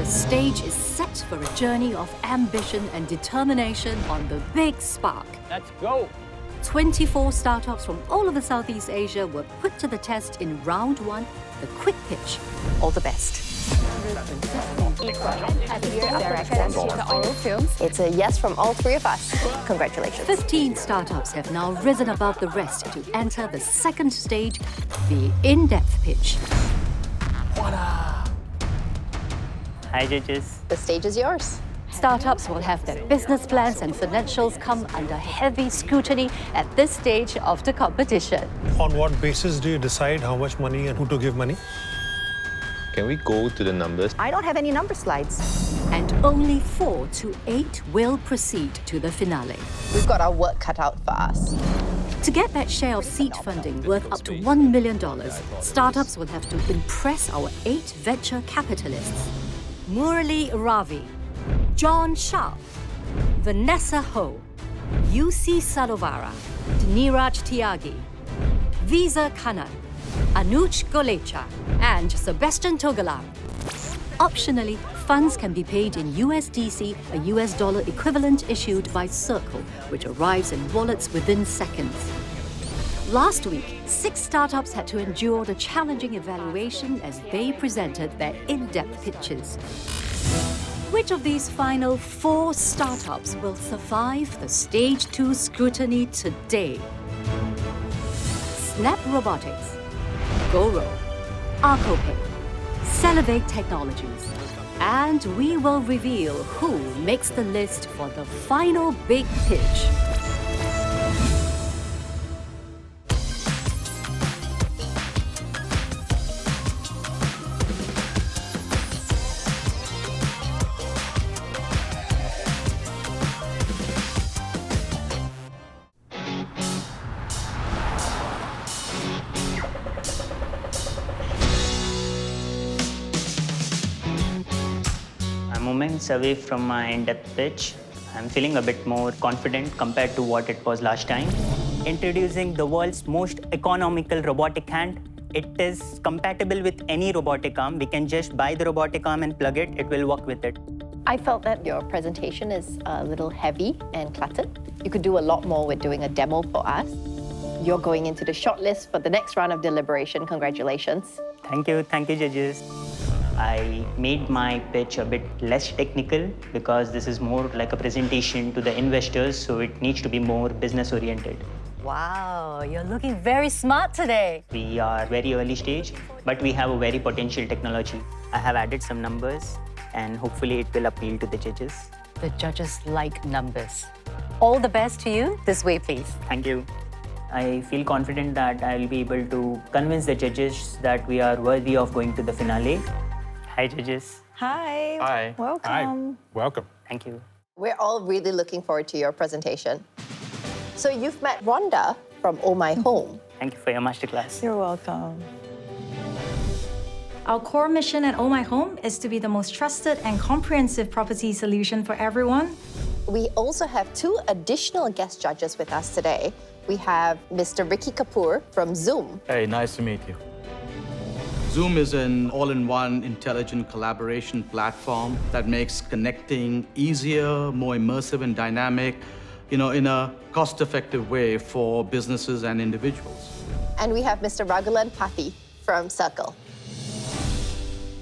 stage is set for a journey of ambition and determination on the Big Spark. Let's go! 24 startups from all over Southeast Asia were put to the test in round one, the quick pitch. All the best. It's a yes from all three of us. Congratulations. 15 startups have now risen above the rest to enter the second stage, the in-depth pitch. Hi, judges. The stage is yours. Startups will have their business plans and financials come under heavy scrutiny at this stage of the competition. On what basis do you decide how much money and who to give money? Can we go to the numbers? I don't have any number slides. And only 4 to 8 will proceed to the finale. We've got our work cut out for us. To get that share of seed funding worth up to $1 million, startups will have to impress our 8 venture capitalists. Murali Ravi, John Sharp, Vanessa Ho, UC Salovara, Niraj Tyagi, Visa Khanna, Anuj Golecha, and Sebastian Togalam. Optionally, funds can be paid in USDC, a US dollar equivalent issued by Circle, which arrives in wallets within seconds. Last week, 6 startups had to endure the challenging evaluation as they presented their in-depth pitches. Which of these final 4 startups will survive the Stage 2 scrutiny today? Snap Robotics, Goro, ArkoPay, Cellivate Technologies, and we will reveal who makes the list for the final big pitch. Moments away from my in-depth pitch, I'm feeling a bit more confident compared to what it was last time. Introducing the world's most economical robotic hand. It is compatible with any robotic arm. We can just buy the robotic arm and plug it. It will work with it. I felt that your presentation is a little heavy and cluttered. You could do a lot more with doing a demo for us. You're going into the shortlist for the next round of deliberation. Congratulations. Thank you, judges. I made my pitch a bit less technical because this is more like a presentation to the investors, so it needs to be more business-oriented. Wow, you're looking very smart today. We are very early stage, but we have a very potential technology. I have added some numbers, and hopefully it will appeal to the judges. The judges like numbers. All the best to you. This way, please. Thank you. I feel confident that I will be able to convince the judges that we are worthy of going to the finale. Hi, judges. Hi. Hi. Welcome. Hi. Welcome. Thank you. We're all really looking forward to your presentation. So you've met Rhonda from Ohmyhome. Thank you for your masterclass. You're welcome. Our core mission at Ohmyhome is to be the most trusted and comprehensive property solution for everyone. We also have 2 additional guest judges with us today. We have Mr. Ricky Kapur from Zoom. Hey, nice to meet you. Zoom is an all-in-one intelligent collaboration platform that makes connecting easier, more immersive and dynamic, in a cost-effective way for businesses and individuals. And we have Mr. Raagulan Pathy from Circle.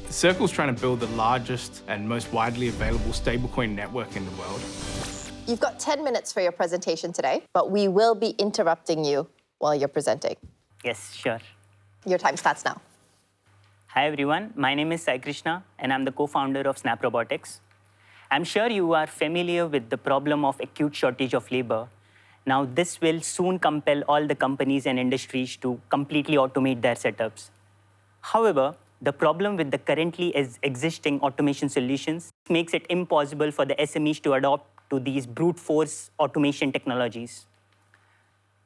Circle's trying to build the largest and most widely available stablecoin network in the world. You've got 10 minutes for your presentation today, but we will be interrupting you while you're presenting. Yes, sure. Your time starts now. Hi, everyone. My name is Sai Krishna, and I'm the co-founder of Snap Robotics. I'm sure you are familiar with the problem of acute shortage of labor. Now, this will soon compel all the companies and industries to completely automate their setups. However, the problem with the currently existing automation solutions makes it impossible for the SMEs to adopt to these brute force automation technologies.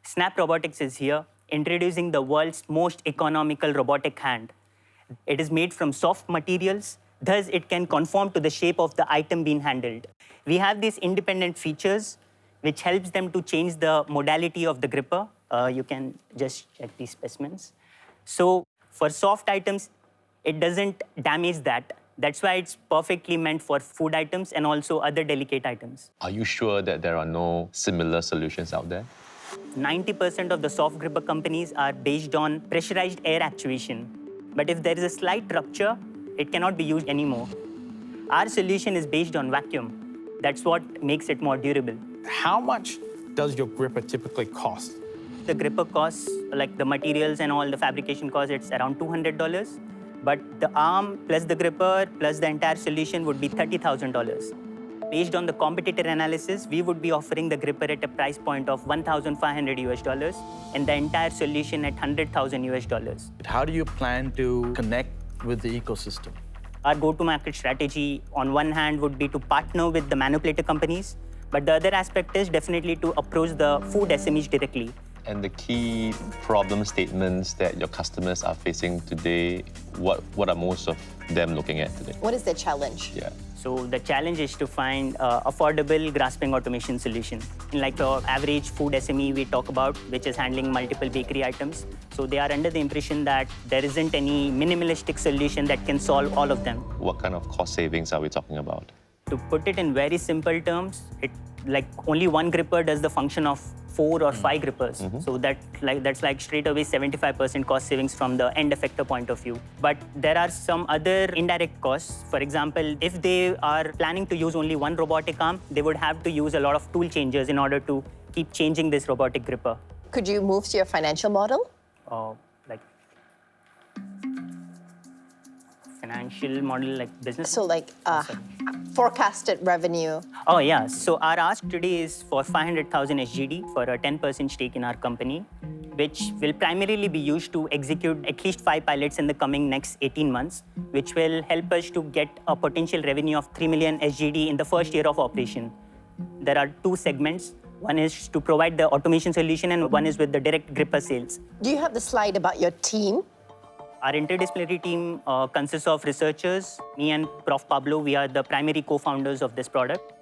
Snap Robotics is here, introducing the world's most economical robotic hand. It is made from soft materials, thus it can conform to the shape of the item being handled. We have these independent features which helps them to change the modality of the gripper. You can just check these specimens. So for soft items, it doesn't damage that. That's why it's perfectly meant for food items and also other delicate items. Are you sure that there are no similar solutions out there? 90% of the soft gripper companies are based on pressurized air actuation. But if there is a slight rupture, it cannot be used anymore. Our solution is based on vacuum. That's what makes it more durable. How much does your gripper typically cost? The gripper costs, like the materials and all the fabrication costs, it's around $200. But the arm plus the gripper plus the entire solution would be $30,000. Based on the competitor analysis, we would be offering the gripper at a price point of $1,500 and the entire solution at $100,000. How do you plan to connect with the ecosystem? Our go-to-market strategy, on one hand, would be to partner with the manipulator companies, but the other aspect is definitely to approach the food SMEs directly. And the key problem statements that your customers are facing today, what are most of them looking at today? What is the challenge? Yeah. So the challenge is to find affordable grasping automation solution. Like the average food SME we talk about, which is handling multiple bakery items. So they are under the impression that there isn't any minimalistic solution that can solve all of them. What kind of cost savings are we talking about? To put it in very simple terms, like only one gripper does the function of 4 or 5 grippers. So that's like straight away 75% cost savings from the end effector point of view. But there are some other indirect costs. For example, if they are planning to use only one robotic arm, they would have to use a lot of tool changers in order to keep changing this robotic gripper. Could you move to your financial model? Like financial model, like business? So like forecasted revenue. Oh yeah, so our ask today is for 500,000 SGD for a 10% stake in our company, which will primarily be used to execute at least 5 pilots in the coming next 18 months, which will help us to get a potential revenue of 3 million SGD in the first year of operation. There are 2 segments. One is to provide the automation solution and one is with the direct gripper sales. Do you have the slide about your team? Our interdisciplinary team consists of researchers. Me and Prof. Pablo, we are the primary co-founders of this product.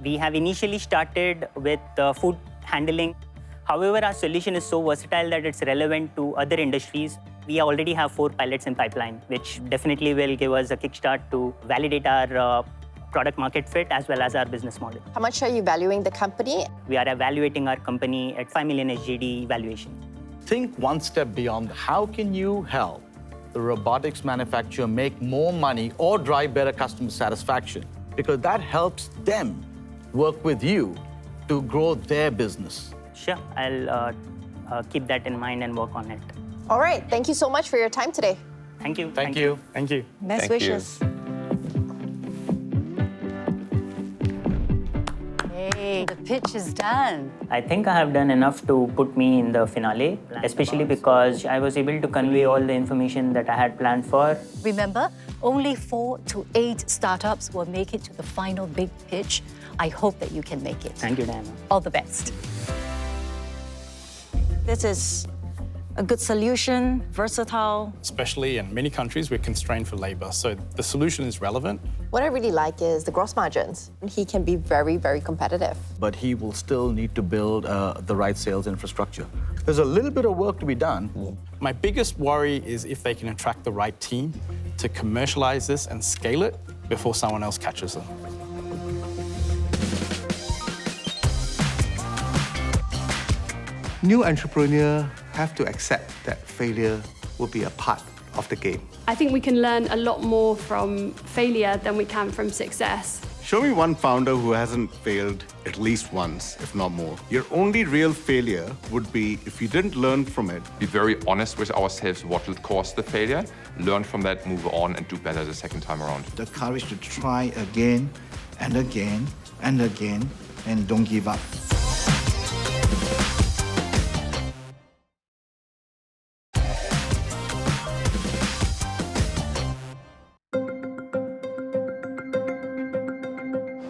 We have initially started with food handling. However, our solution is so versatile that it's relevant to other industries. We already have 4 pilots in pipeline, which definitely will give us a kickstart to validate our product market fit as well as our business model. How much are you valuing the company? We are evaluating our company at 5 million SGD valuation. Think one step beyond. How can you help the robotics manufacturer make more money or drive better customer satisfaction? Because that helps them work with you to grow their business. Sure, I'll keep that in mind and work on it. All right, thank you so much for your time today. Thank you. Thank you. Thank you. Best Thank you. wishes. Hey, the pitch is done. I think I have done enough to put me in the finale, especially because I was able to convey all the information that I had planned for. Remember, only 4 to 8 startups will make it to the final big pitch. I hope that you can make it. Thank you, Diana. All the best. This is a good solution, versatile. Especially in many countries, we're constrained for labor, so the solution is relevant. What I really like is the gross margins. He can be very, very competitive. But he will still need to build the right sales infrastructure. There's a little bit of work to be done. My biggest worry is if they can attract the right team to commercialize this and scale it before someone else catches them. New entrepreneurs have to accept that failure will be a part of the game. I think we can learn a lot more from failure than we can from success. Show me one founder who hasn't failed at least once, if not more. Your only real failure would be if you didn't learn from it. Be very honest with ourselves what will cause the failure, learn from that, move on, and do better the second time around. The courage to try again and again and again, and don't give up.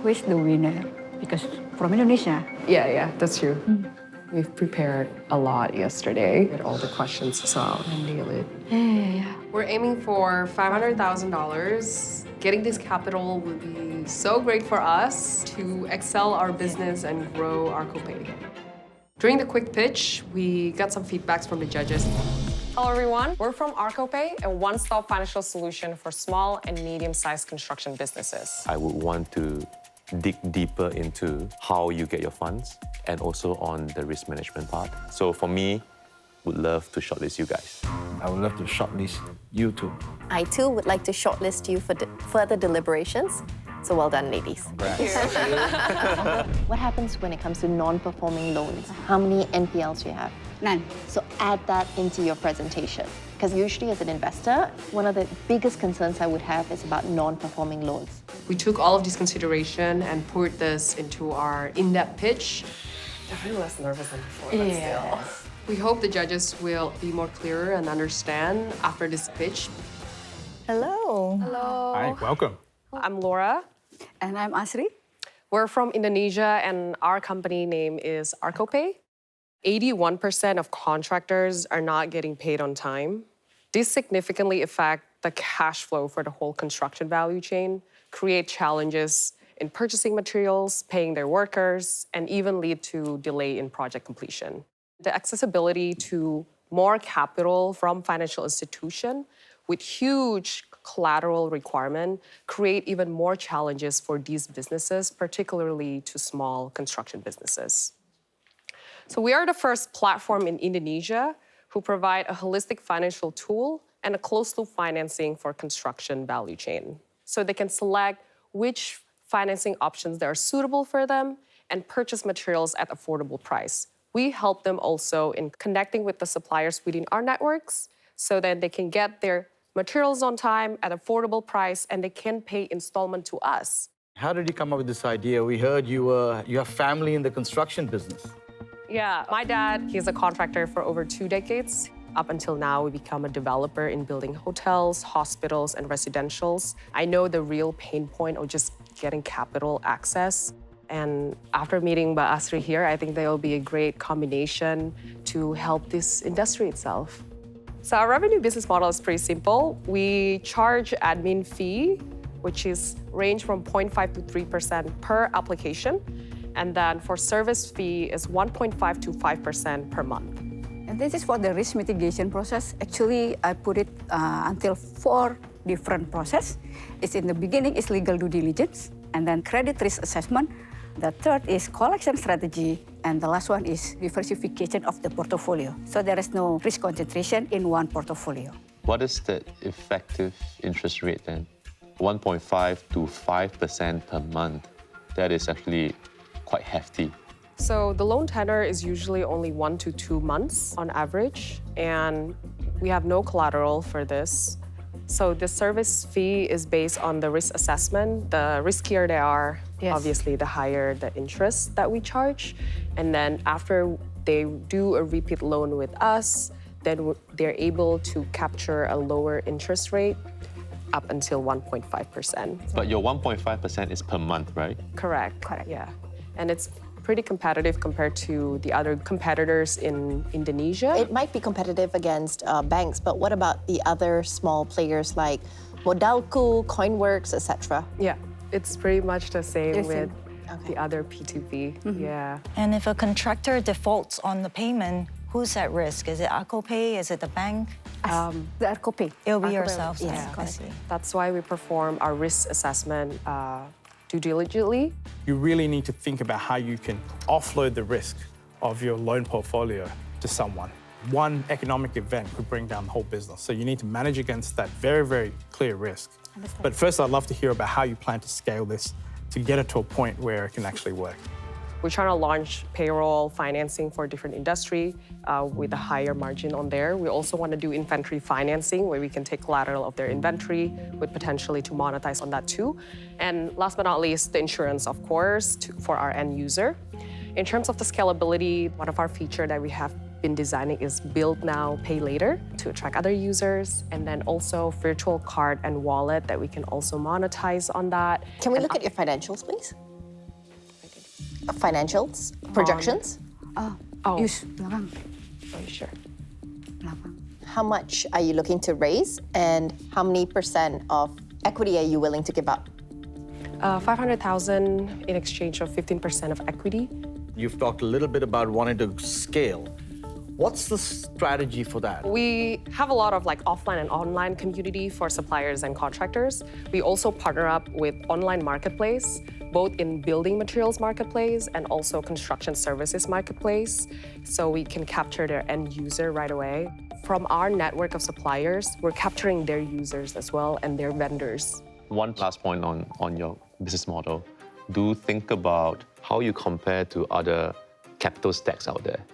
Who is the winner? Because from Indonesia. Yeah, that's true. We've prepared a lot yesterday with all the questions, so I'll nail it. Yeah. We're aiming for $500,000. Getting this capital will be so great for us to excel our business and grow ArkoPay. During the quick pitch, we got some feedbacks from the judges. Hello, everyone. We're from ArkoPay, a one-stop financial solution for small and medium-sized construction businesses. I would want to dig deeper into how you get your funds and also on the risk management part. So for me, would love to shortlist you guys. I would love to shortlist you too. I too would like to shortlist you for further deliberations. So well done, ladies. What happens when it comes to non-performing loans? How many NPLs do you have? None. So add that into your presentation. Because usually as an investor, one of the biggest concerns I would have is about non-performing loans. We took all of these consideration and poured this into our in-depth pitch. Definitely less nervous than before, but still. We hope the judges will be more clearer and understand after this pitch. Hello. Hello. Hi, welcome. I'm Laura. And I'm Asri. We're from Indonesia, and our company name is ArkoPay. 81% of contractors are not getting paid on time. This significantly affects the cash flow for the whole construction value chain, create challenges in purchasing materials, paying their workers, and even lead to delay in project completion. The accessibility to more capital from financial institution with huge collateral requirement create even more challenges for these businesses, particularly to small construction businesses. So we are the first platform in Indonesia who provide a holistic financial tool and a closed-loop financing for construction value chain. So they can select which financing options that are suitable for them and purchase materials at affordable price. We help them also in connecting with the suppliers within our networks so that they can get their materials on time at affordable price and they can pay installment to us. How did you come up with this idea? We heard you have family in the construction business. Yeah, my dad, he's a contractor for over 2 decades. Up until now, we become a developer in building hotels, hospitals, and residentials. I know the real pain point of just getting capital access. And after meeting Mbak Asri here, I think there will be a great combination to help this industry itself. So our revenue business model is pretty simple. We charge admin fee, which is range from 0.5 to 3% per application. And then for service fee is 1.5 to 5% per month. And this is for the risk mitigation process. Actually, I put it until 4 different processes. It's in the beginning is legal due diligence, and then credit risk assessment. The third is collection strategy, and the last one is diversification of the portfolio. So there is no risk concentration in one portfolio. What is the effective interest rate then? 1.5 to 5% per month. That is actually quite hefty. So the loan tenor is usually only 1 to 2 months on average, and we have no collateral for this. So the service fee is based on the risk assessment. The riskier they are, obviously, the higher the interest that we charge. And then after they do a repeat loan with us, then they're able to capture a lower interest rate up until 1.5%. But your 1.5% is per month, right? Correct. Yeah. And it's pretty competitive compared to the other competitors in Indonesia. It might be competitive against banks, but what about the other small players like Modalku, Coinworks, etc.? Yeah, it's pretty much the same The with same. the other P2P. Yeah. And if a contractor defaults on the payment, who's at risk? Is it ArkoPay? Is it the bank? The ArkoPay. It'll be ArkoPay, yourselves. yeah. I see. That's why we perform our risk assessment due diligently. You really need to think about how you can offload the risk of your loan portfolio to someone. One economic event could bring down the whole business. So you need to manage against that very, very clear risk. But first, I'd love to hear about how you plan to scale this to get it to a point where it can actually work. We're trying to launch payroll financing for different industry with a higher margin on there. We also want to do inventory financing where we can take collateral of their inventory with potentially to monetize on that too. And last but not least, the insurance, of course, for our end user. In terms of the scalability, one of our features that we have been designing is build now, pay later to attract other users, and then also virtual card and wallet that we can also monetize on that. Can we look at your financials, please? Financials, projections? Use belakang. Oh, sure. How much are you looking to raise, and how many % of equity are you willing to give up? 500,000 in exchange of 15% of equity. You've talked a little bit about wanting to scale. What's the strategy for that? We have a lot of offline and online community for suppliers and contractors. We also partner up with online marketplace, both in building materials marketplace and also construction services marketplace, so we can capture their end user right away. From our network of suppliers, we're capturing their users as well and their vendors. One last point on your business model. Do think about how you compare to other capital stacks out there.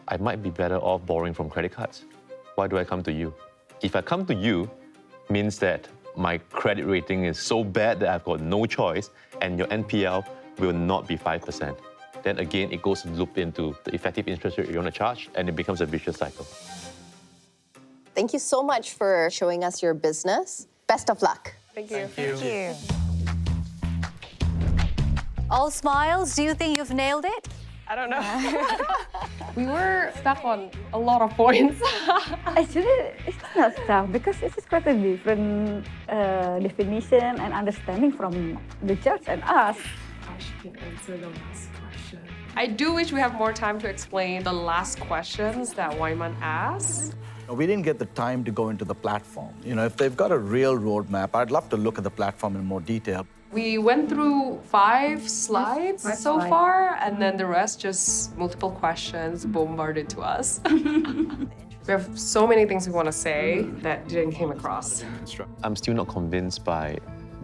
I might be better off borrowing from credit cards. Why do I come to you? If I come to you, means that my credit rating is so bad that I've got no choice and your NPL will not be 5%. Then again, it goes to loop into the effective interest rate you're going to charge and it becomes a vicious cycle. Thank you so much for showing us your business. Best of luck. Thank you. Thank you. All smiles, do you think you've nailed it? I don't know. We were stuck on a lot of points. Actually, it's not stuff because it is quite a different definition and understanding from the judge and us. She can answer the last question. I do wish we have more time to explain the last questions that Wai Mun asked. We didn't get the time to go into the platform. If they've got a real roadmap, I'd love to look at the platform in more detail. We went through 5 slides so far, and then the rest just multiple questions bombarded to us. We have so many things we want to say that didn't come across. I'm still not convinced by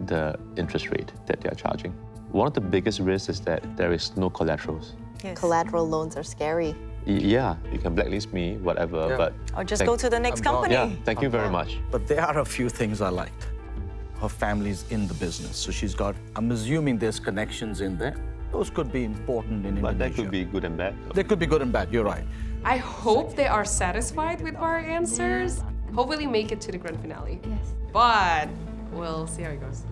the interest rate that they are charging. One of the biggest risks is that there is no collaterals. Yes. Collateral loans are scary. Yeah, you can blacklist me, whatever, but... Or just go to the next company. Yeah, thank you very much. But there are a few things I liked. Her family's in the business, so she's got, I'm assuming there's connections in there. Those could be important in Indonesia. But that could be good and bad. They could be good and bad, you're right. I hope they are satisfied with our answers. Hopefully make it to the grand finale. Yes. But we'll see how it goes.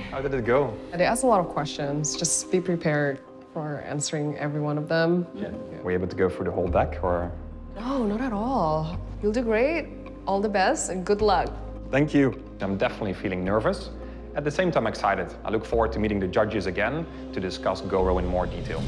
How did it go? They asked a lot of questions. Just be prepared for answering every one of them. Yeah. Were you able to go through the whole deck, or? No, not at all. You'll do great. All the best and good luck. Thank you. I'm definitely feeling nervous. At the same time, excited. I look forward to meeting the judges again to discuss Goro in more detail.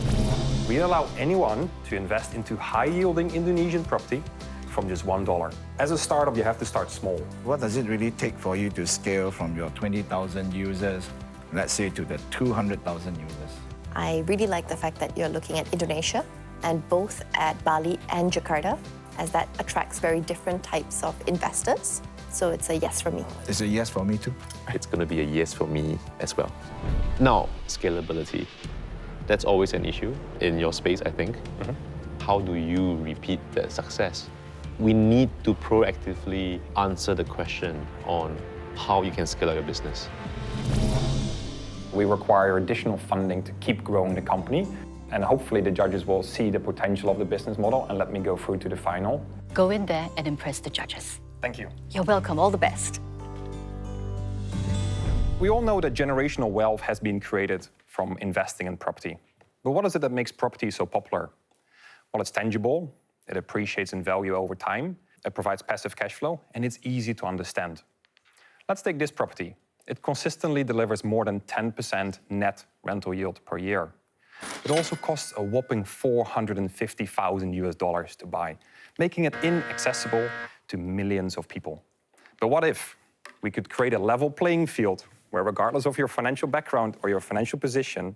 We allow anyone to invest into high-yielding Indonesian property from just $1. As a startup, you have to start small. What does it really take for you to scale from your 20,000 users, let's say, to the 200,000 users? I really like the fact that you're looking at Indonesia, and both at Bali and Jakarta, as that attracts very different types of investors. So it's a yes for me. It's a yes for me too. It's going to be a yes for me as well. Now, scalability. That's always an issue in your space, I think. How do you repeat that success? We need to proactively answer the question on how you can scale out your business. We require additional funding to keep growing the company. And hopefully the judges will see the potential of the business model and let me go through to the final. Go in there and impress the judges. Thank you. You're welcome. All the best. We all know that generational wealth has been created from investing in property. But what is it that makes property so popular? Well, it's tangible, it appreciates in value over time, it provides passive cash flow, and it's easy to understand. Let's take this property. It consistently delivers more than 10% net rental yield per year. It also costs a whopping $450,000 to buy, making it inaccessible to millions of people. But what if we could create a level playing field where, regardless of your financial background or your financial position,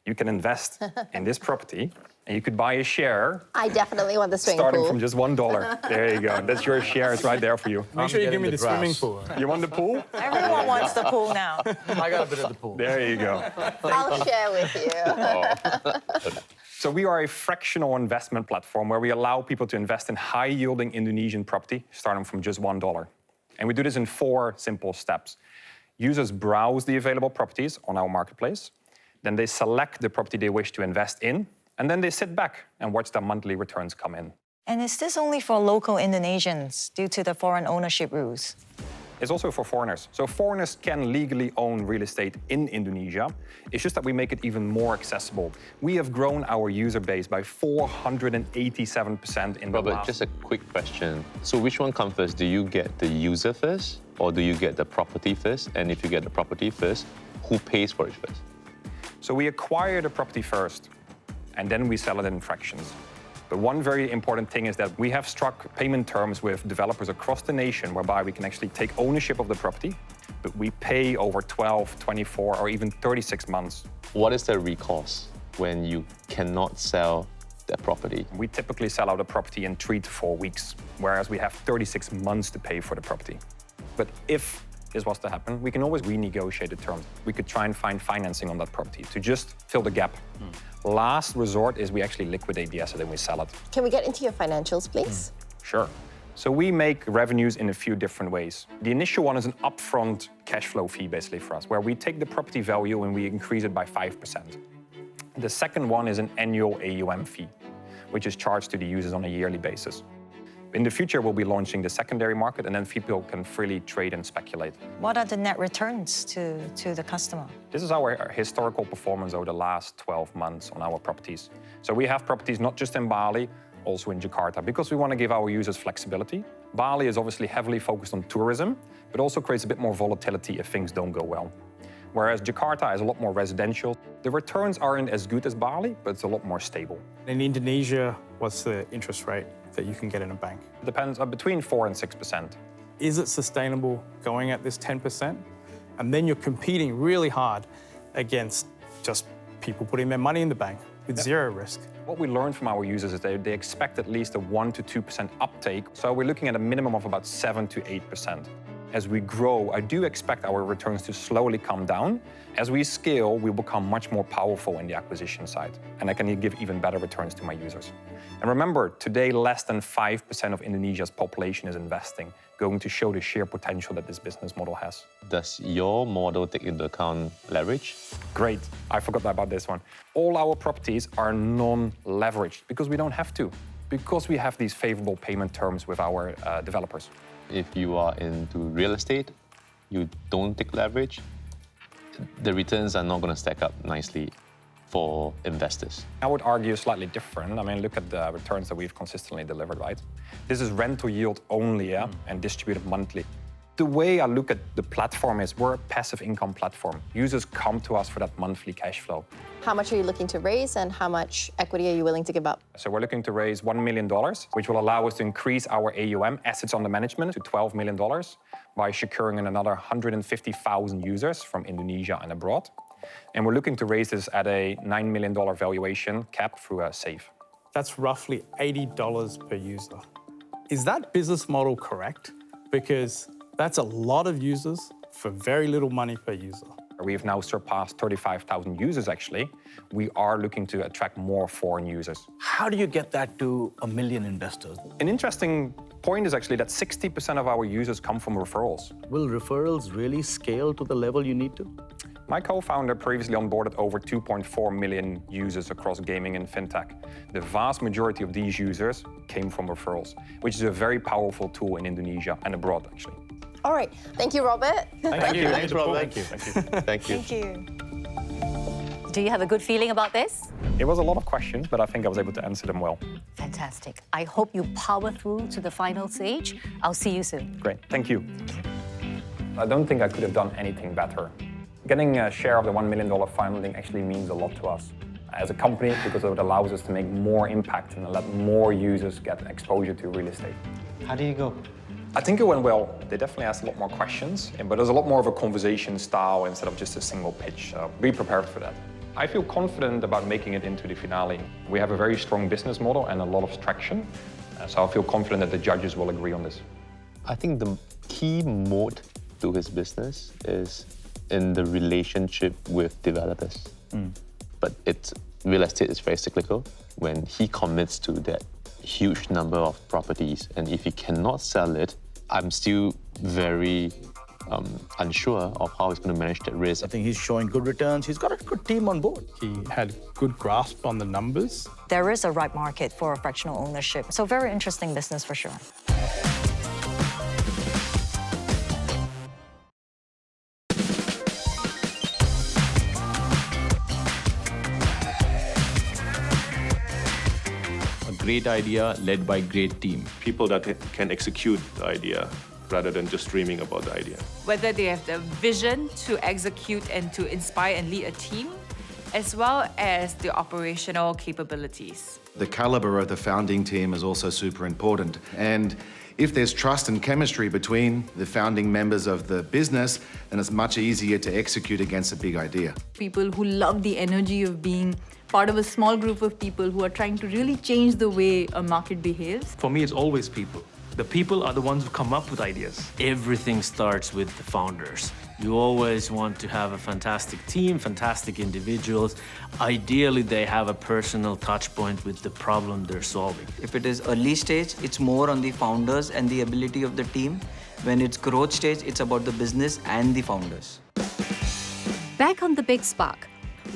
you can invest in this property and you could buy a share. I definitely want the swimming starting pool. from just $1. There you go. That's your shares right there for you. Make sure you give me the swimming pool. You want the pool? Everyone wants the pool now. I got a bit of the pool. There you go. I'll share with you. So we are a fractional investment platform where we allow people to invest in high-yielding Indonesian property, starting from just $1. And we do this in 4 simple steps. Users browse the available properties on our marketplace. Then they select the property they wish to invest in. And then they sit back and watch their monthly returns come in. And is this only for local Indonesians due to the foreign ownership rules? It's also for foreigners. So foreigners can legally own real estate in Indonesia. It's just that we make it even more accessible. We have grown our user base by 487% in the Robert, last... just a quick question. So which one comes first? Do you get the user first or do you get the property first? And if you get the property first, who pays for it first? So we acquire the property first. and then we sell it in fractions. But one very important thing is that we have struck payment terms with developers across the nation whereby we can actually take ownership of the property, but we pay over 12, 24, or even 36 months. What is the recourse when you cannot sell that property? We typically sell out a property in 3 to 4 weeks, whereas we have 36 months to pay for the property. But if this was to happen, we can always renegotiate the terms. We could try and find financing on that property to just fill the gap. Last resort is we actually liquidate the asset and we sell it. Can we get into your financials, please? Sure. So we make revenues in a few different ways. The initial one is an upfront cash flow fee, basically, for us, where we take the property value and we increase it by 5%. The second one is an annual AUM fee, which is charged to the users on a yearly basis. In the future, we'll be launching the secondary market, and then people can freely trade and speculate. What are the net returns to the customer? This is our historical performance over the last 12 months on our properties. So we have properties not just in Bali, also in Jakarta, because we want to give our users flexibility. Bali is obviously heavily focused on tourism, but also creates a bit more volatility if things don't go well. Whereas Jakarta is a lot more residential. The returns aren't as good as Bali, but it's a lot more stable. In Indonesia, what's the interest rate that you can get in a bank? It depends, between 4 and 6%. Is it sustainable going at this 10%? And then you're competing really hard against just people putting their money in the bank with zero risk. What we learned from our users is they expect at least a 1 to 2% uptake. So we're looking at a minimum of about 7 to 8%. As we grow, I do expect our returns to slowly come down. As we scale, we become much more powerful in the acquisition side, and I can give even better returns to my users. And remember, today, less than 5% of Indonesia's population is investing, going to show the sheer potential that this business model has. Does your model take into account leverage? Great. I forgot about this one. All our properties are non-leveraged because we don't have to, because we have these favorable payment terms with our developers. If you are into real estate, you don't take leverage, the returns are not going to stack up nicely for investors. I would argue slightly different. I mean, look at the returns that we've consistently delivered, right? This is rental yield only, yeah, and distributed monthly. The way I look at the platform is we're a passive income platform. Users come to us for that monthly cash flow. How much are you looking to raise and how much equity are you willing to give up? So we're looking to raise $1 million, which will allow us to increase our AUM, assets under management, to $12 million by securing another 150,000 users from Indonesia and abroad. And we're looking to raise this at a $9 million valuation cap through a SAFE. That's roughly $80 per user. Is that business model correct? Because that's a lot of users for very little money per user. We've now surpassed 35,000 users, actually. We are looking to attract more foreign users. How do you get that to 1 million investors? An interesting point is actually that 60% of our users come from referrals. Will referrals really scale to the level you need to? My co-founder previously onboarded over 2.4 million users across gaming and fintech. The vast majority of these users came from referrals, which is a very powerful tool in Indonesia and abroad, actually. All right. Thank you, Robert. Thank you. Thanks, Robert. Thank you. Thank you. Thank you. Do you have a good feeling about this? It was a lot of questions, but I think I was able to answer them well. Fantastic. I hope you power through to the final stage. I'll see you soon. Great. Thank you. I don't think I could have done anything better. Getting a share of the $1 million funding actually means a lot to us as a company because it allows us to make more impact and let more users get exposure to real estate. How do you go? I think it went well. They definitely asked a lot more questions, but there's a lot more of a conversation style instead of just a single pitch. So be prepared for that. I feel confident about making it into the finale. We have a very strong business model and a lot of traction, so I feel confident that the judges will agree on this. I think the key moat to his business is in the relationship with developers. But real estate is very cyclical. When he commits to that huge number of properties, and if he cannot sell it, I'm still very unsure of how he's going to manage that risk. I think he's showing good returns. He's got a good team on board. He had good grasp on the numbers. There is a right market for fractional ownership. So very interesting business for sure. Great idea led by great team. People that can execute the idea rather than just dreaming about the idea. Whether they have the vision to execute and to inspire and lead a team, as well as the operational capabilities. The caliber of the founding team is also super important. And if there's trust and chemistry between the founding members of the business, then it's much easier to execute against a big idea. People who love the energy of being part of a small group of people who are trying to really change the way a market behaves. For me, it's always people. The people are the ones who come up with ideas. Everything starts with the founders. You always want to have a fantastic team, fantastic individuals. Ideally, they have a personal touch point with the problem they're solving. If it is early stage, it's more on the founders and the ability of the team. When it's growth stage, it's about the business and the founders. Back on the Big Spark,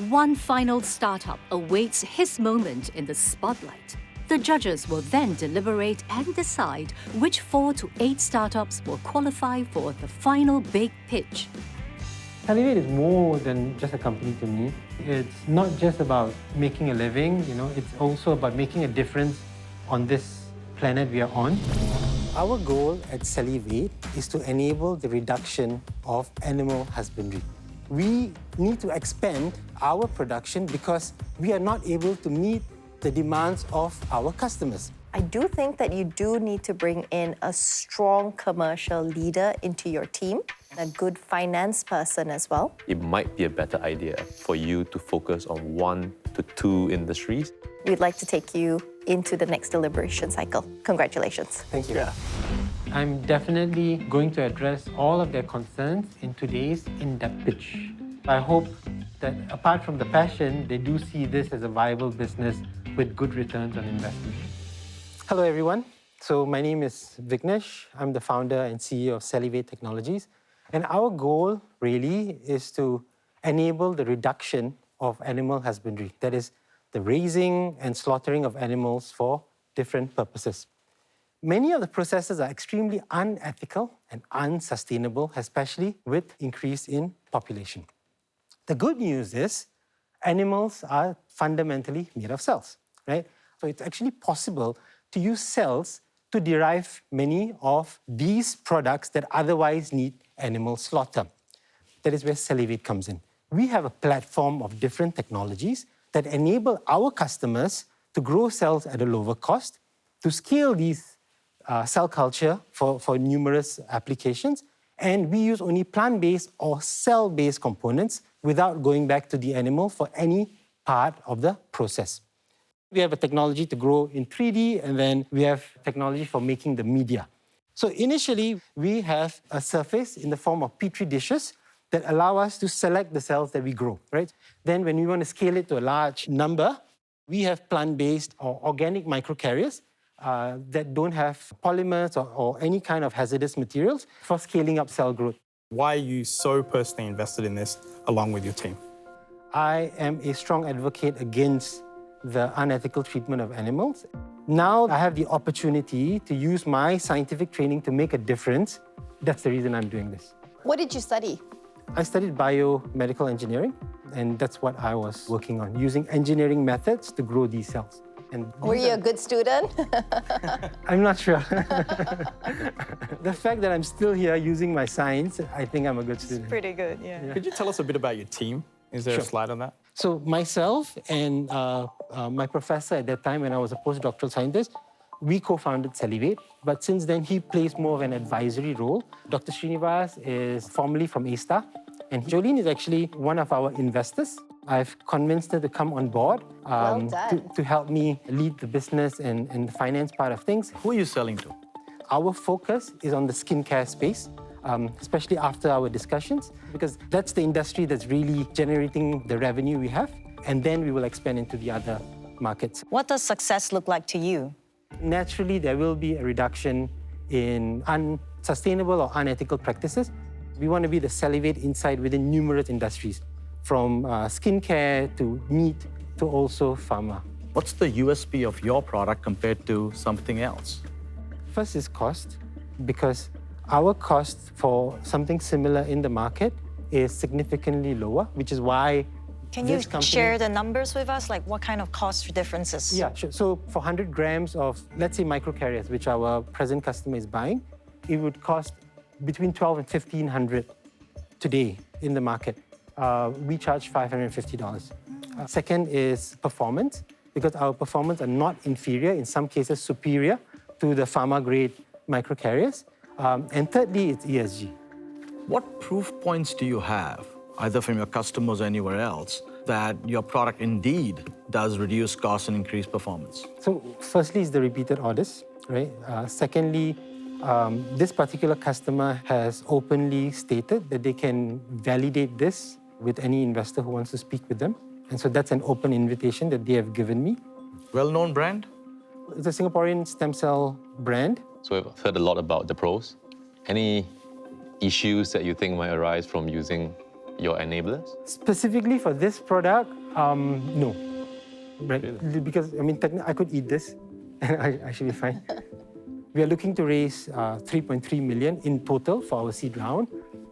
one final startup awaits his moment in the spotlight. The judges will then deliberate and decide which 4 to 8 startups will qualify for the final big pitch. Cellivate is more than just a company to me. It's not just about making a living, it's also about making a difference on this planet we are on. Our goal at Cellivate is to enable the reduction of animal husbandry. We need to expand our production because we are not able to meet the demands of our customers. I do think that you do need to bring in a strong commercial leader into your team, a good finance person as well. It might be a better idea for you to focus on 1 to 2 industries. We'd like to take you into the next deliberation cycle. Congratulations. Thank you. I'm definitely going to address all of their concerns in today's in-depth pitch. I hope that apart from the passion, they do see this as a viable business with good returns on investment. Hello, everyone. So my name is Vignesh. I'm the founder and CEO of Cellivate Technologies. And our goal really is to enable the reduction of animal husbandry. That is, the raising and slaughtering of animals for different purposes. Many of the processes are extremely unethical and unsustainable, especially with increase in population. The good news is animals are fundamentally made of cells, right? So it's actually possible to use cells to derive many of these products that otherwise need animal slaughter. That is where Cellivate comes in. We have a platform of different technologies that enable our customers to grow cells at a lower cost, to scale these cell culture for numerous applications, and we use only plant-based or cell-based components without going back to the animal for any part of the process. We have a technology to grow in 3D, and then we have technology for making the media. So initially, we have a surface in the form of Petri dishes that allow us to select the cells that we grow, right? Then when we want to scale it to a large number, we have plant-based or organic microcarriers that don't have polymers or any kind of hazardous materials for scaling up cell growth. Why are you so personally invested in this along with your team? I am a strong advocate against the unethical treatment of animals. Now I have the opportunity to use my scientific training to make a difference. That's the reason I'm doing this. What did you study? I studied biomedical engineering, and that's what I was working on, using engineering methods to grow these cells. And Were you a good student? I'm not sure. The fact that I'm still here using my science, I think I'm a good student. Pretty good, yeah. Could you tell us a bit about your team? Is there a slide on that? So myself and my professor at that time, when I was a postdoctoral scientist, we co-founded Cellivate. But since then, he plays more of an advisory role. Dr. Srinivas is formerly from A-Star, and Jolene is actually one of our investors. I've convinced her to come on board to help me lead the business and the finance part of things. Who are you selling to? Our focus is on the skincare space, especially after our discussions, because that's the industry that's really generating the revenue we have, and then we will expand into the other markets. What does success look like to you? Naturally, there will be a reduction in unsustainable or unethical practices. We want to be the Cellivate inside within numerous industries, from skincare to meat to also pharma. What's the USP of your product compared to something else? First is cost, because our cost for something similar in the market is significantly lower, which is why Can you share the numbers with us? Like what kind of cost differences? Yeah, sure. So for 100 grams of, let's say, microcarriers, which our present customer is buying, it would cost between $1,200 and $1,500 today in the market. We charge $550. Second is performance, because our performance are not inferior, in some cases superior to the pharma-grade microcarriers. And thirdly, it's ESG. What proof points do you have, either from your customers or anywhere else, that your product indeed does reduce costs and increase performance? So firstly is the repeated orders, right? Secondly, this particular customer has openly stated that they can validate this with any investor who wants to speak with them. And so that's an open invitation that they have given me. Well-known brand? It's a Singaporean stem cell brand. So I've heard a lot about the pros. Any issues that you think might arise from using your enablers? Specifically for this product, no. Right? Really? Because, I mean, I could eat this and I should be fine. We are looking to raise 3.3 million in total for our seed round.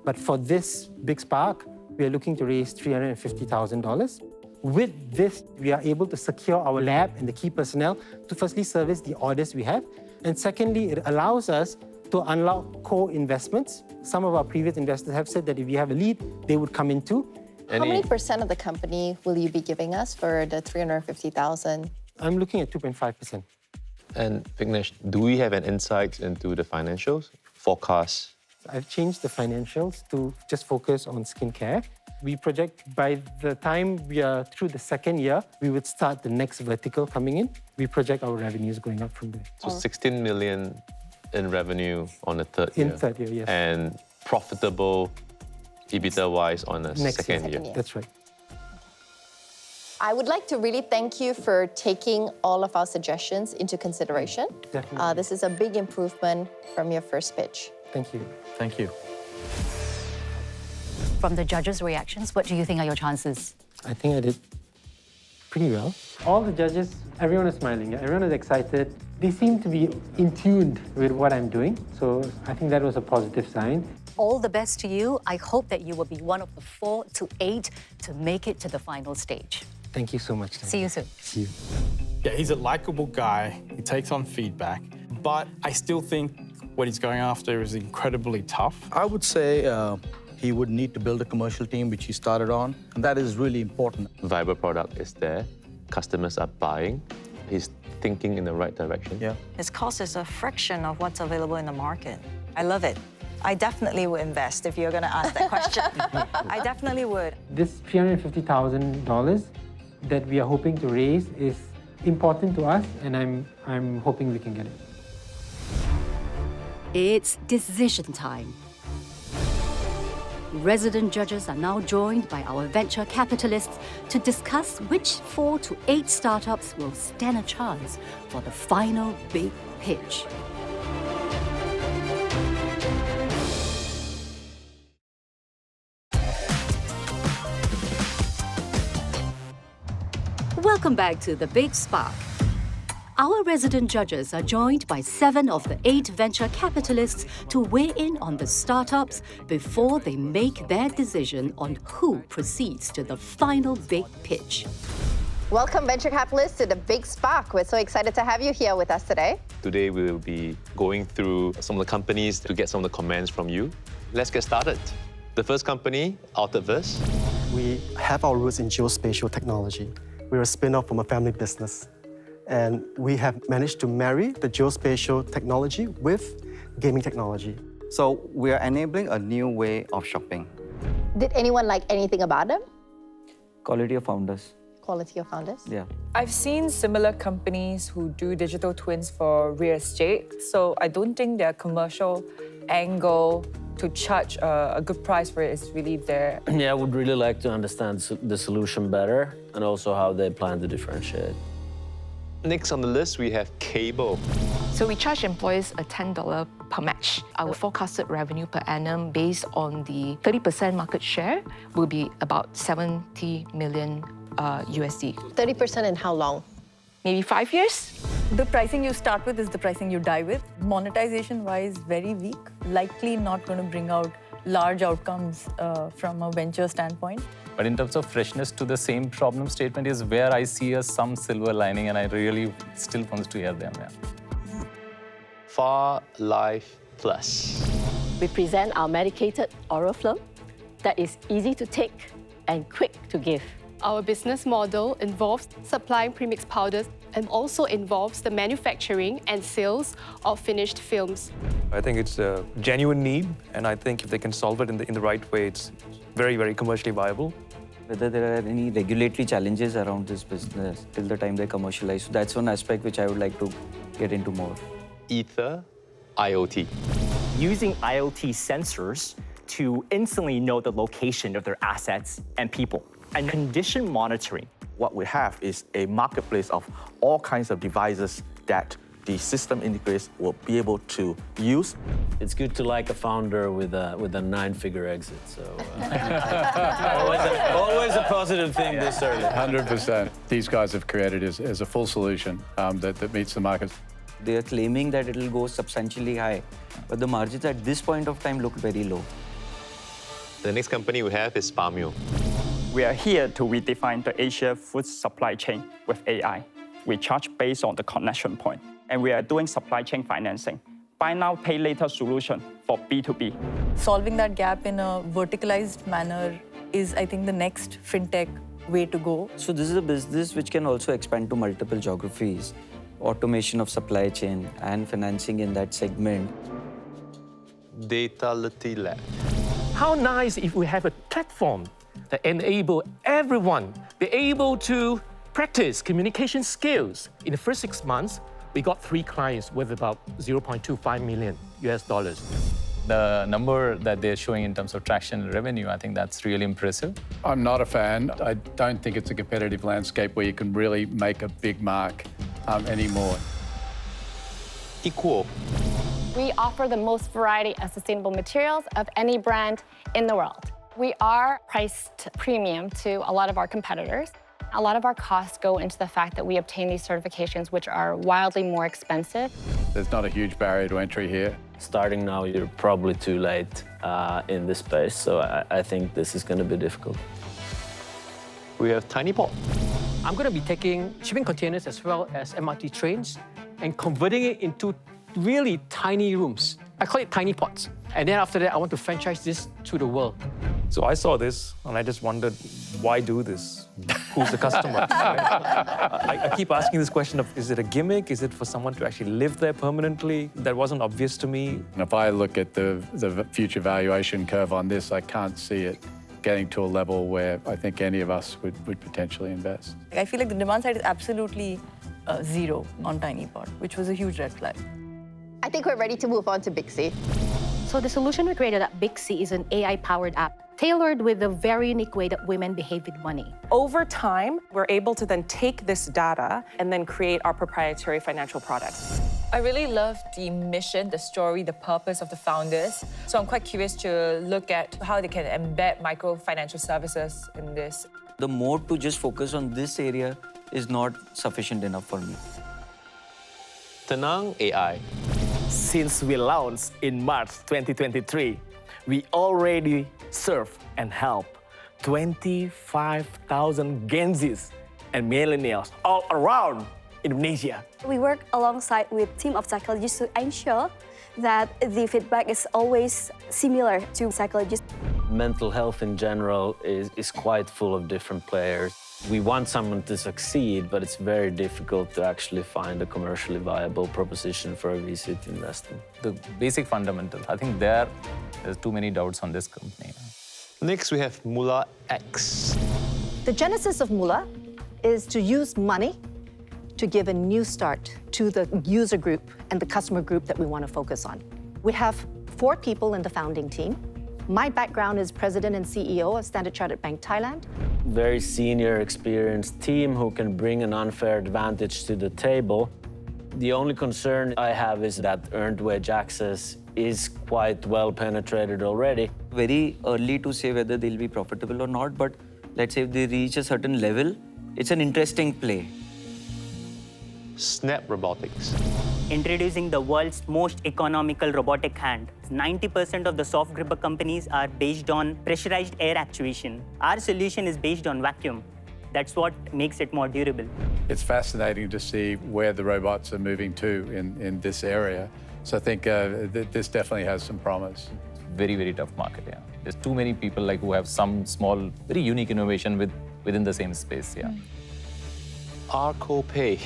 But for this big spark, we are looking to raise $350,000. With this, we are able to secure our lab and the key personnel to firstly service the orders we have. And secondly, it allows us to unlock co-investments. Some of our previous investors have said that if we have a lead, they would come in too. How many % of the company will you be giving us for the 350,000? I'm looking at 2.5%. And Vignesh, do we have an insight into the financials, forecasts? I've changed the financials to just focus on skincare. We project by the time we are through the second year, we would start the next vertical coming in. We project our revenues going up from there. So 16 million in revenue on the third year. In third year, yes. And profitable EBITDA-wise on the second year. That's right. I would like to really thank you for taking all of our suggestions into consideration. Definitely. This is a big improvement from your first pitch. Thank you. Thank you. From the judges' reactions, what do you think are your chances? I think I did pretty well. All the judges, everyone is smiling. Everyone is excited. They seem to be in tune with what I'm doing. So I think that was a positive sign. All the best to you. I hope that you will be one of the 4 to 8 to make it to the final stage. Thank you so much. See you soon. See you. Yeah, he's a likable guy. He takes on feedback. But I still think what he's going after is incredibly tough. I would say he would need to build a commercial team, which he started on, and that is really important. Viable product is there. Customers are buying. He's thinking in the right direction. Yeah. His cost is a fraction of what's available in the market. I love it. I definitely would invest if you're going to ask that question. I definitely would. This $350,000 that we are hoping to raise is important to us, and I'm hoping we can get it. It's decision time. Resident judges are now joined by our venture capitalists to discuss which 4 to 8 startups will stand a chance for the final big pitch. Welcome back to The Big Spark. Our resident judges are joined by 7 of the 8 venture capitalists to weigh in on the startups before they make their decision on who proceeds to the final big pitch. Welcome, venture capitalists, to the Big Spark. We're so excited to have you here with us today. Today we will be going through some of the companies to get some of the comments from you. Let's get started. The first company, Altiverse. We have our roots in geospatial technology. We're a spin-off from a family business. And we have managed to marry the geospatial technology with gaming technology. So we are enabling a new way of shopping. Did anyone like anything about them? Quality of founders. Quality of founders? Yeah. I've seen similar companies who do digital twins for real estate, so I don't think their commercial angle to charge a good price for it is really there. Yeah, I would really like to understand the solution better and also how they plan to differentiate. Next on the list, we have Cable. So we charge employees a $10 per match. Our forecasted revenue per annum based on the 30% market share will be about 70 million USD. 30% in how long? Maybe 5 years. The pricing you start with is the pricing you die with. Monetization-wise, very weak. Likely not going to bring out large outcomes from a venture standpoint. But in terms of freshness to the same problem statement is where I see some silver lining, and I really still want to hear them. Yeah. Far Life Plus. We present our medicated oral film that is easy to take and quick to give. Our business model involves supplying premix powders and also involves the manufacturing and sales of finished films. I think it's a genuine need, and I think if they can solve it in the right way, it's very, very commercially viable. Whether there are any regulatory challenges around this business till the time they commercialize. So that's one aspect which I would like to get into more. Ether, IoT. Using IoT sensors to instantly know the location of their assets and people, and condition monitoring. What we have is a marketplace of all kinds of devices that the system integrators will be able to use. It's good to like a founder with a 9-figure exit. So always a positive thing this early. 100%. These guys have created is a full solution that meets the market. They are claiming that it will go substantially high, but the margins at this point of time look very low. The next company we have is Palmio. We are here to redefine the Asia food supply chain with AI. We charge based on the connection point, and we are doing supply chain financing. Buy now, pay later solution for B2B. Solving that gap in a verticalized manner is, I think, the next fintech way to go. So this is a business which can also expand to multiple geographies, automation of supply chain and financing in that segment. Datality Lab. How nice if we have a platform that enable everyone be able to practice communication skills. In the first 6 months, we got 3 clients with about $0.25 million US. The number that they're showing in terms of traction and revenue, I think that's really impressive. I'm not a fan. I don't think it's a competitive landscape where you can really make a big mark anymore. Equal. We offer the most variety of sustainable materials of any brand in the world. We are priced premium to a lot of our competitors. A lot of our costs go into the fact that we obtain these certifications, which are wildly more expensive. There's not a huge barrier to entry here. Starting now, you're probably too late in this space, so I think this is going to be difficult. We have TinyPod. I'm going to be taking shipping containers as well as MRT trains and converting it into really tiny rooms. I call it tiny pods. And then after that, I want to franchise this to the world. So I saw this, and I just wondered, why do this? Who's the customer? I keep asking this question of, is it a gimmick? Is it for someone to actually live there permanently? That wasn't obvious to me. And if I look at the future valuation curve on this, I can't see it getting to a level where I think any of us would potentially invest. I feel like the demand side is absolutely zero on TinyPod, which was a huge red flag. I think we're ready to move on to Bixi. So the solution we created at Bixi is an AI-powered app, tailored with a very unique way that women behave with money. Over time, we're able to then take this data and then create our proprietary financial products. I really love the mission, the story, the purpose of the founders. So I'm quite curious to look at how they can embed micro-financial services in this. The more to just focus on this area is not sufficient enough for me. Tenang AI. Since we launched in March 2023, we already serve and help 25,000 Gen Zs and millennials all around Indonesia. We work alongside with a team of psychologists to ensure that the feedback is always similar to psychologists. Mental health in general is quite full of different players. We want someone to succeed, but it's very difficult to actually find a commercially viable proposition for a VC to invest in. The basic fundamentals, I think there's too many doubts on this company. Next, we have Mula X. The genesis of Mula is to use money to give a new start to the user group and the customer group that we want to focus on. We have 4 people in the founding team. My background is president and CEO of Standard Chartered Bank Thailand. Very senior, experienced team who can bring an unfair advantage to the table. The only concern I have is that earned wage access is quite well penetrated already. Very early to say whether they'll be profitable or not, but let's say if they reach a certain level, it's an interesting play. Snap Robotics. Introducing the world's most economical robotic hand. 90% of the soft gripper companies are based on pressurized air actuation. Our solution is based on vacuum. That's what makes it more durable. It's fascinating to see where the robots are moving to in this area. So I think this definitely has some promise. Very, very tough market, yeah. There's too many people who have some small, very unique innovation with within the same space, yeah. ArkoPay.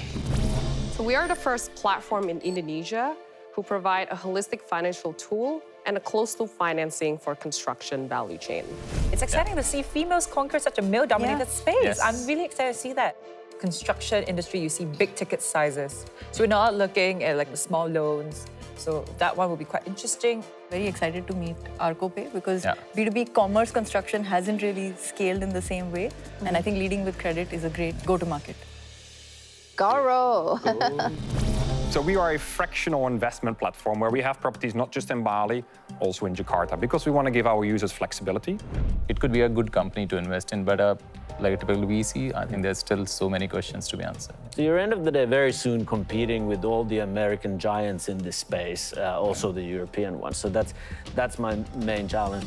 So we are the first platform in Indonesia who provide a holistic financial tool and a closed-loop financing for construction value chain. It's exciting to see females conquer such a male-dominated space. Yes. I'm really excited to see that. Construction industry, you see big ticket sizes. So we're not looking at like the small loans. So that one will be quite interesting. Very excited to meet ArkoPay because B2B commerce construction hasn't really scaled in the same way. And I think leading with credit is a great go-to-market. Goro. So we are a fractional investment platform where we have properties not just in Bali, also in Jakarta, because we want to give our users flexibility. It could be a good company to invest in, but like a typical VC, I think there's still so many questions to be answered. So you're end of the day very soon competing with all the American giants in this space, also the European ones. So that's my main challenge.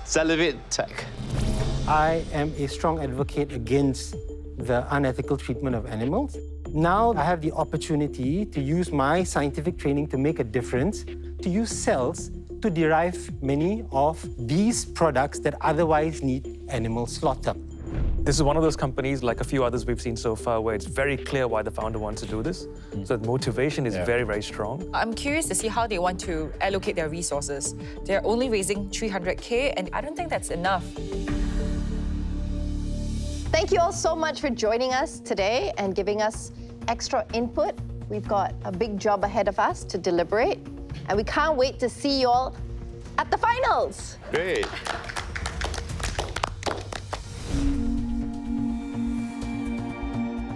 Cellivate Tech. I am a strong advocate against the unethical treatment of animals. Now I have the opportunity to use my scientific training to make a difference, to use cells to derive many of these products that otherwise need animal slaughter. This is one of those companies, like a few others we've seen so far, where it's very clear why the founder wants to do this. So the motivation is very, very strong. I'm curious to see how they want to allocate their resources. They're only raising 300K, and I don't think that's enough. Thank you all so much for joining us today and giving us extra input. We've got a big job ahead of us to deliberate, and we can't wait to see you all at the finals. Great.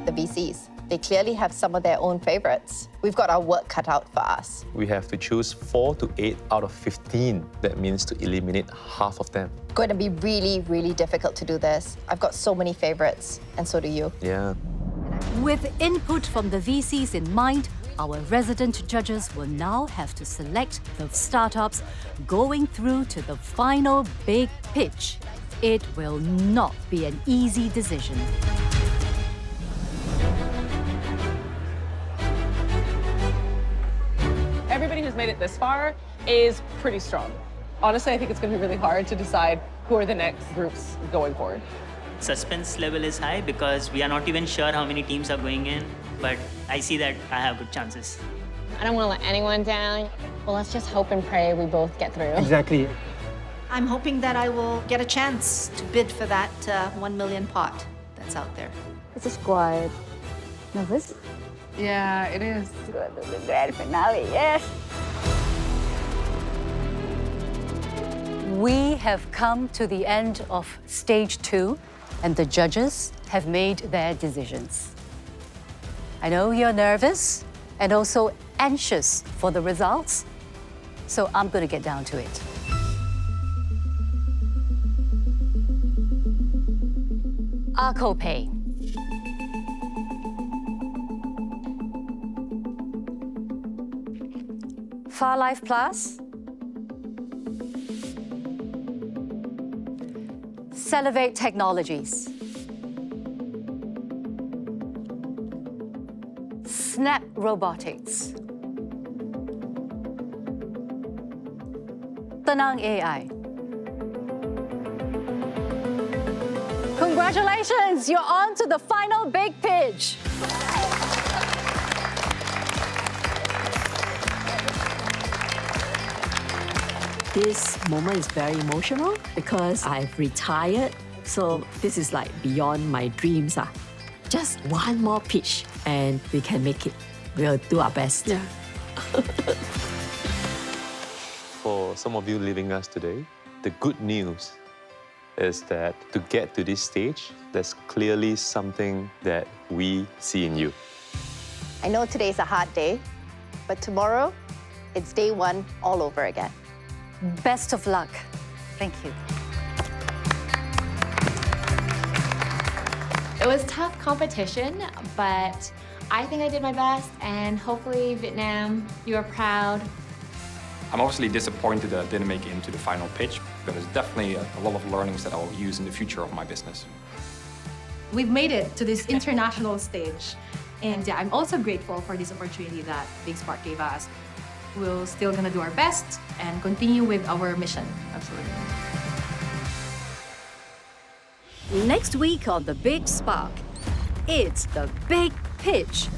The VCs, they clearly have some of their own favorites. We've got our work cut out for us. We have to choose 4 to 8 out of 15. That means to eliminate half of them. Going to be really, really difficult to do this. I've got so many favorites, and so do you. Yeah. With input from the VCs in mind, our resident judges will now have to select the startups going through to the final big pitch. It will not be an easy decision. Everybody who's made it this far is pretty strong. Honestly, I think it's going to be really hard to decide who are the next groups going forward. Suspense level is high because we are not even sure how many teams are going in, but I see that I have good chances. I don't want to let anyone down. Well, let's just hope and pray we both get through. Exactly. I'm hoping that I will get a chance to bid for that 1 million pot that's out there. It's just quiet. Nervous? Yeah, it is. Good to the grand finale, yes. We have come to the end of stage 2, and the judges have made their decisions. I know you're nervous and also anxious for the results, so I'm going to get down to it. ArkoPay. Far Life Plus. Cellivate Technologies. Snap Robotics. Tenang AI. Congratulations, you're on to the final big pitch. This moment is very emotional because I've retired. So this is like beyond my dreams. Just one more pitch and we can make it. We'll do our best. Yeah. For some of you leaving us today, the good news is that to get to this stage, there's clearly something that we see in you. I know today's a hard day, but tomorrow, it's day 1 all over again. Best of luck. Thank you. It was tough competition, but I think I did my best, and hopefully, Vietnam, you are proud. I'm obviously disappointed that I didn't make it into the final pitch, but there's definitely a lot of learnings that I'll use in the future of my business. We've made it to this international stage, and I'm also grateful for this opportunity that Big Spark gave us. We're still gonna do our best and continue with our mission. Absolutely. Next week on The Big Spark, it's the big pitch.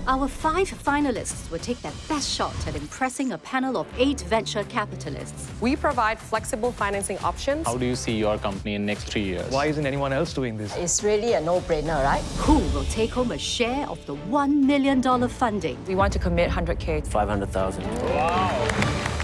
Our 5 finalists will take their best shot at impressing a panel of 8 venture capitalists. We provide flexible financing options. How do you see your company in next 3 years? Why isn't anyone else doing this? It's really a no-brainer, right? Who will take home a share of the $1 million funding? We want to commit 100K. 500,000. Wow.